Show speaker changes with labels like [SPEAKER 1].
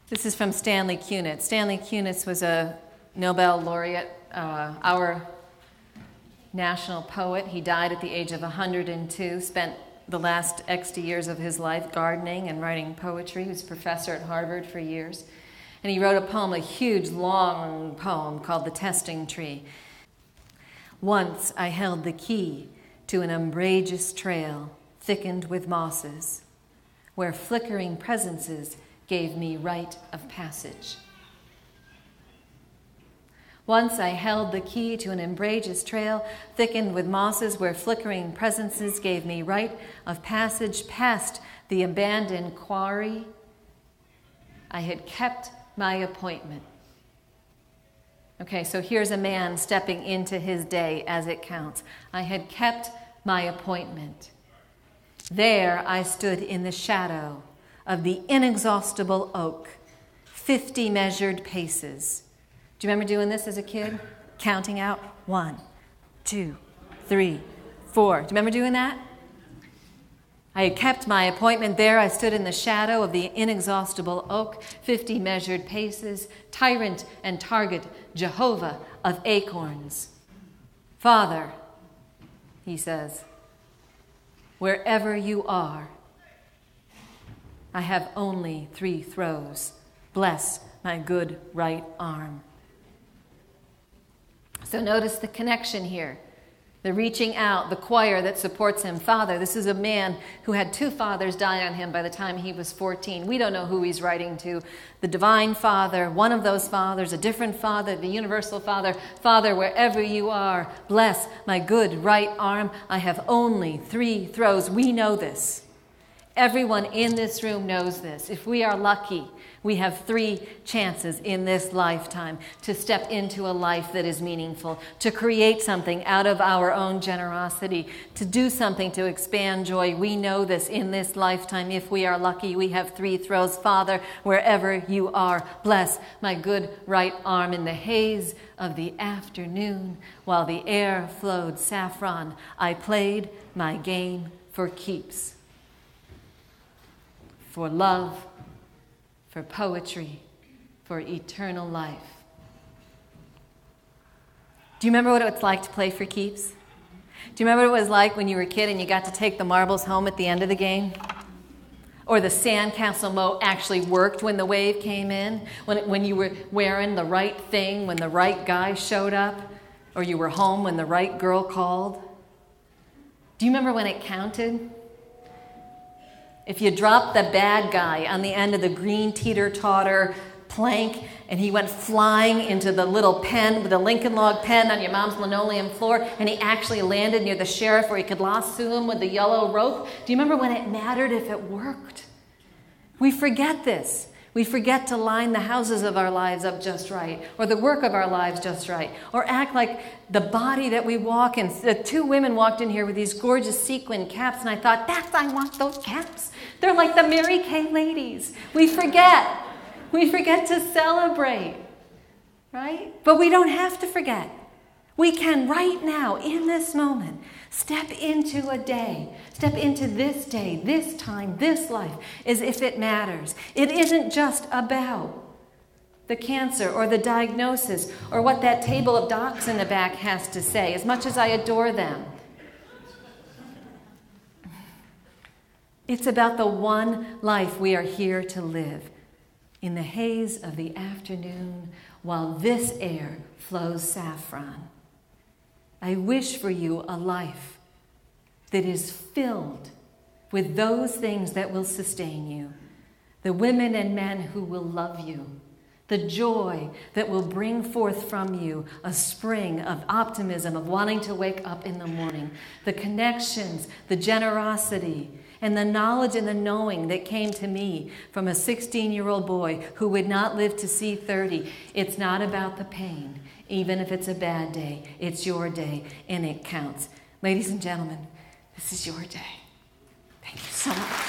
[SPEAKER 1] This is from Stanley Kunitz. Stanley Kunitz was a Nobel laureate, our national poet. He died at the age of 102, spent the last 60 years of his life gardening and writing poetry. He was a professor at Harvard for years. And he wrote a poem, a huge, long poem called The Testing Tree. Once I held the key to an umbrageous trail thickened with mosses, where flickering presences gave me rite of passage. Once I held the key to an umbrageous trail thickened with mosses, where flickering presences gave me rite of passage past the abandoned quarry. I had kept my appointment. Okay, so here's a man stepping into his day as it counts. I had kept my appointment. There I stood in the shadow of the inexhaustible oak, 50 measured paces. Do you remember doing this as a kid? Counting out 1, 2, 3, 4. Do you remember doing that? I had kept my appointment. There I stood in the shadow of the inexhaustible oak, 50 measured paces, tyrant and target, Jehovah of acorns. Father, he says, wherever you are, I have only 3 throws. Bless my good right arm. So notice the connection here. The reaching out, the choir that supports him. Father, this is a man who had 2 fathers die on him by the time he was 14. We don't know who he's writing to. The divine Father, one of those fathers, a different Father, the universal Father. Father, wherever you are, bless my good right arm. I have only 3 throws. We know this. Everyone in this room knows this. If we are lucky, we have 3 chances in this lifetime to step into a life that is meaningful, to create something out of our own generosity, to do something to expand joy. We know this in this lifetime. If we are lucky, we have 3 throws. Father, wherever you are, bless my good right arm. In the haze of the afternoon, while the air flowed saffron, I played my game for keeps. For love, for poetry, for eternal life. Do you remember what it was like to play for keeps? Do you remember what it was like when you were a kid and you got to take the marbles home at the end of the game? Or the sandcastle moat actually worked when the wave came in? When you were wearing the right thing, when the right guy showed up? Or you were home when the right girl called? Do you remember when it counted? If you dropped the bad guy on the end of the green teeter-totter plank and he went flying into the little pen, with the Lincoln log pen on your mom's linoleum floor, and he actually landed near the sheriff where he could lasso him with the yellow rope, do you remember when it mattered if it worked? We forget this. We forget to line the houses of our lives up just right, or the work of our lives just right, or act like the body that we walk in. The 2 women walked in here with these gorgeous sequin caps, and I thought, I want those caps. They're like the Mary Kay ladies. We forget. We forget to celebrate, right? But we don't have to forget. We can right now, in this moment, step into a day, step into this day, this time, this life, as if it matters. It isn't just about the cancer or the diagnosis or what that table of docs in the back has to say, as much as I adore them. It's about the one life we are here to live, in the haze of the afternoon, while this air flows saffron. I wish for you a life that is filled with those things that will sustain you, the women and men who will love you, the joy that will bring forth from you a spring of optimism, of wanting to wake up in the morning, the connections, the generosity, and the knowledge and the knowing that came to me from a 16-year-old boy who would not live to see 30. It's not about the pain. Even if it's a bad day, it's your day, and it counts. Ladies and gentlemen, this is your day. Thank you so much.